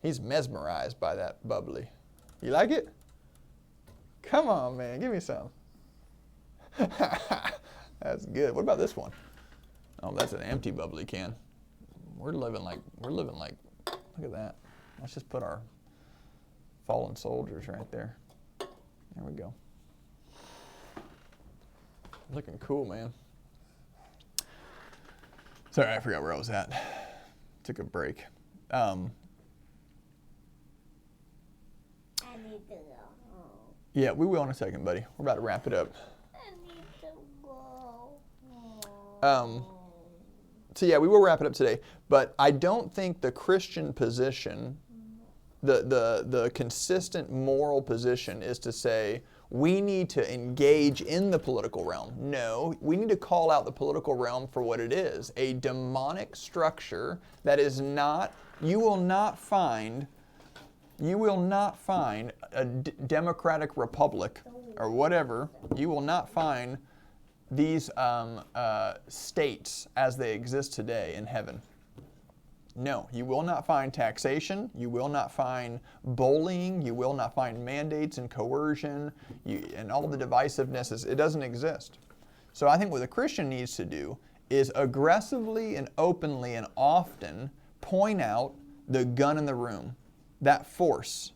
He's mesmerized by that bubbly. You like it? Come on, man, give me some. That's good. What about this one? Oh, that's an empty bubbly can. We're living like, look at that. Let's just put our fallen soldiers right there. There we go. Looking cool, man. Sorry, I forgot where I was at. Took a break. I need to go home. Yeah, we will in a second, buddy. We're about to wrap it up. I need to go home. So yeah, we will wrap it up today. But I don't think the Christian position, the consistent moral position is to say, we need to engage in the political realm. No, we need to call out the political realm for what it is, a demonic structure that is not, you will not find a democratic republic or whatever. You will not find these states as they exist today in heaven. No, you will not find taxation. You will not find bullying. You will not find mandates and coercion and all the divisiveness. It doesn't exist. So I think what the Christian needs to do is aggressively and openly and often point out the gun in the room, that force,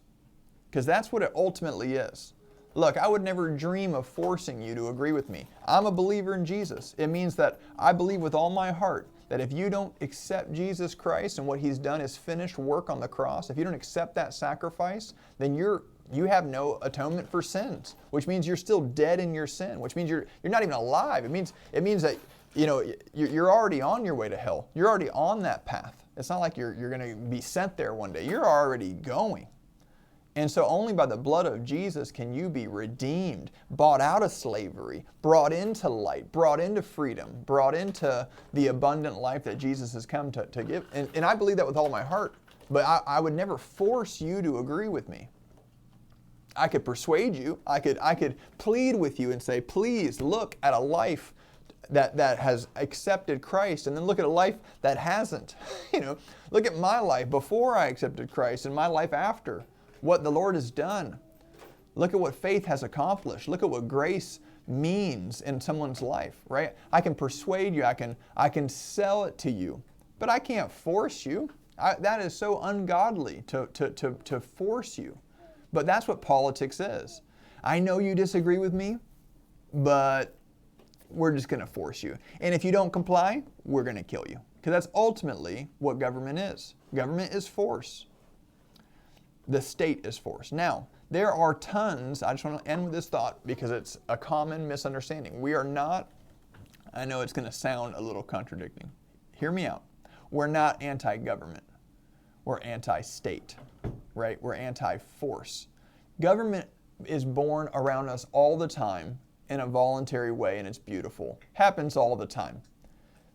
because that's what it ultimately is. Look, I would never dream of forcing you to agree with me. I'm a believer in Jesus. It means that I believe with all my heart that if you don't accept Jesus Christ and what He's done, His finished work on the cross, if you don't accept that sacrifice, then you have no atonement for sins, which means you're still dead in your sin, which means you're not even alive. It means that you're already on your way to hell. You're already on that path. It's not like you're going to be sent there one day. You're already going. And so only by the blood of Jesus can you be redeemed, bought out of slavery, brought into light, brought into freedom, brought into the abundant life that Jesus has come to give. And I believe that with all my heart, but I would never force you to agree with me. I could persuade you. I could plead with you and say, please look at a life that has accepted Christ, and then look at a life that hasn't. Look at my life before I accepted Christ and my life after. What the Lord has done. Look at what faith has accomplished. Look at what grace means in someone's life, right? I can persuade you. I can sell it to you, but I can't force you. That is so ungodly to force you. But that's what politics is. I know you disagree with me, but we're just going to force you. And if you don't comply, we're going to kill you. Because that's ultimately what government is. Government is force. The state is force. Now, there are tons, I just want to end with this thought because it's a common misunderstanding. We are not, I know it's going to sound a little contradicting. Hear me out. We're not anti-government. We're anti-state, right? We're anti-force. Government is born around us all the time in a voluntary way, and it's beautiful. Happens all the time.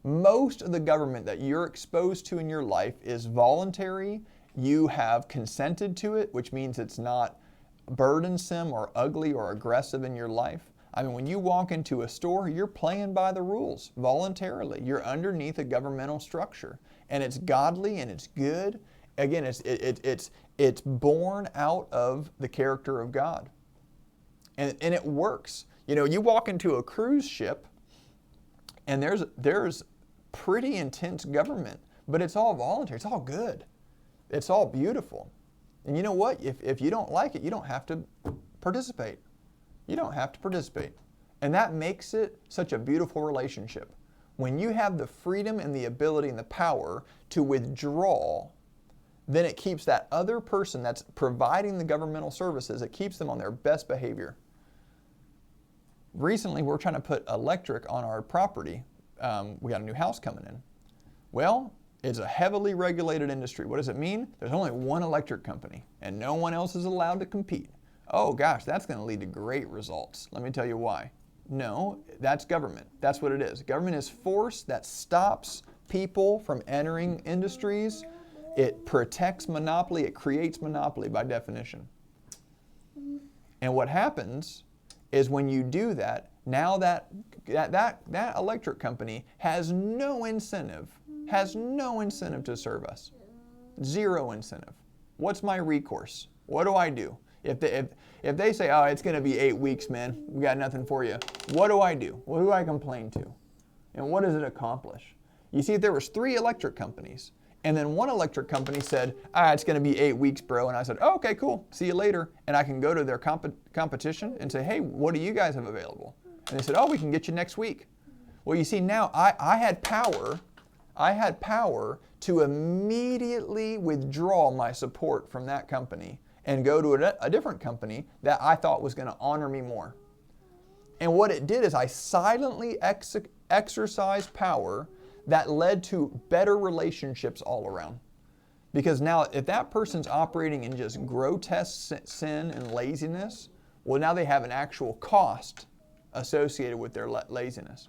Most of the government that you're exposed to in your life is voluntary. You have consented to it, which means it's not burdensome or ugly or aggressive in your life. I mean, when you walk into a store, you're playing by the rules voluntarily. You're underneath a governmental structure, and it's godly and it's good. Again, it's born out of the character of God, and it works. You walk into a cruise ship, and there's pretty intense government, but it's all voluntary. It's all good. It's all beautiful. And you know what? If you don't like it, you don't have to participate. You don't have to participate. And that makes it such a beautiful relationship. When you have the freedom and the ability and the power to withdraw, then it keeps that other person that's providing the governmental services, it keeps them on their best behavior. Recently, we're trying to put electric on our property. We got a new house coming in. Well, it's a heavily regulated industry. What does it mean? There's only one electric company, and no one else is allowed to compete. Oh gosh, that's going to lead to great results. Let me tell you why. No, that's government. That's what it is. Government is force that stops people from entering industries. It protects monopoly. It creates monopoly by definition. And what happens is when you do that, now that electric company has no incentive to serve us. Zero incentive. What's my recourse? What do I do? If they say, oh, it's going to be 8 weeks, man, we got nothing for you. What do I do? What do I complain to? And what does it accomplish? You see, if there was 3 electric companies, and then one electric company said, it's going to be 8 weeks, bro. And I said, oh, okay, cool. See you later. And I can go to their competition and say, hey, what do you guys have available? And they said, oh, we can get you next week. Well, you see, now I had power to immediately withdraw my support from that company and go to a different company that I thought was going to honor me more. And what it did is I silently exercised power that led to better relationships all around. Because now if that person's operating in just grotesque sin and laziness, well, now they have an actual cost associated with their laziness.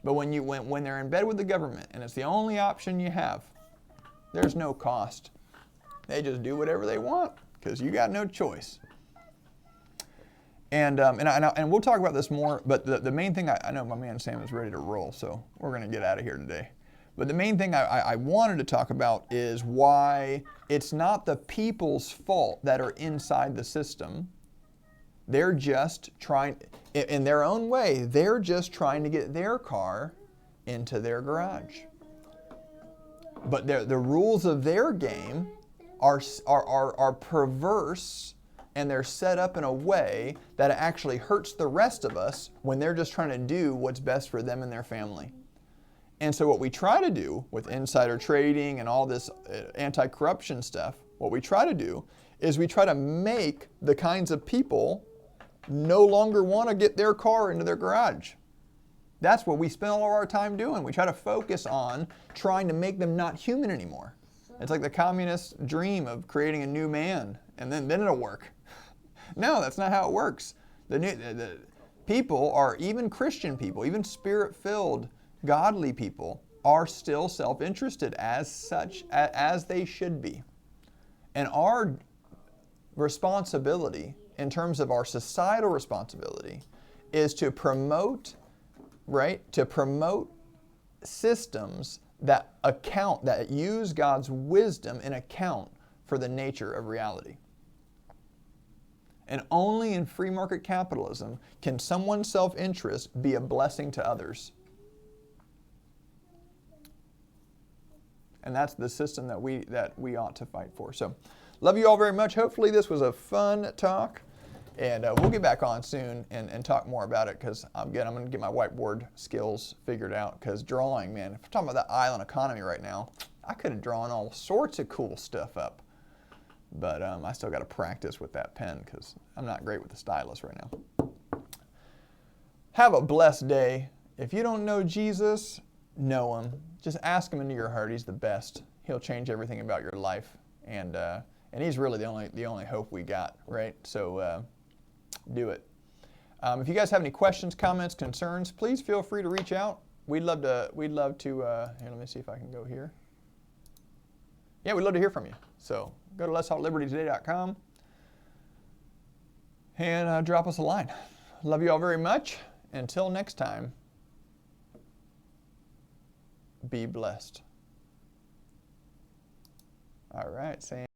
But when they're in bed with the government and it's the only option you have, there's no cost. They just do whatever they want because you got no choice. And we'll talk about this more, but the main thing, I know my man Sam is ready to roll, so we're going to get out of here today. But the main thing I wanted to talk about is why it's not the people's fault that are inside the system. They're just trying, in their own way, they're just trying to get their car into their garage. But the rules of their game are perverse, and they're set up in a way that it actually hurts the rest of us when they're just trying to do what's best for them and their family. And so what we try to do with insider trading and all this anti-corruption stuff, what we try to do is we try to make the kinds of people no longer want to get their car into their garage. That's what we spend all of our time doing. We try to focus on trying to make them not human anymore. It's like the communist dream of creating a new man, and then it'll work. No, that's not how it works. The people are, even Christian people, even spirit-filled, godly people, are still self-interested as such, as they should be. And our responsibility, in terms of our societal responsibility, is to promote, right? To promote systems that use God's wisdom and account for the nature of reality. And only in free market capitalism can someone's self-interest be a blessing to others. And that's the system that we ought to fight for. So, love you all very much. Hopefully this was a fun talk. And we'll get back on soon and talk more about it, because I'm going to get my whiteboard skills figured out. Because drawing, man, if we're talking about the island economy right now, I could have drawn all sorts of cool stuff up. But I still got to practice with that pen, because I'm not great with the stylus right now. Have a blessed day. If you don't know Jesus, know Him. Just ask Him into your heart. He's the best. He'll change everything about your life. And He's really the only hope we got, right? So do it. If you guys have any questions, comments, concerns, please feel free to reach out. We'd love to. Here, let me see if I can go here. Yeah, we'd love to hear from you. So go to letstalklibertytoday.com and drop us a line. Love you all very much. Until next time, be blessed. All right, Sam.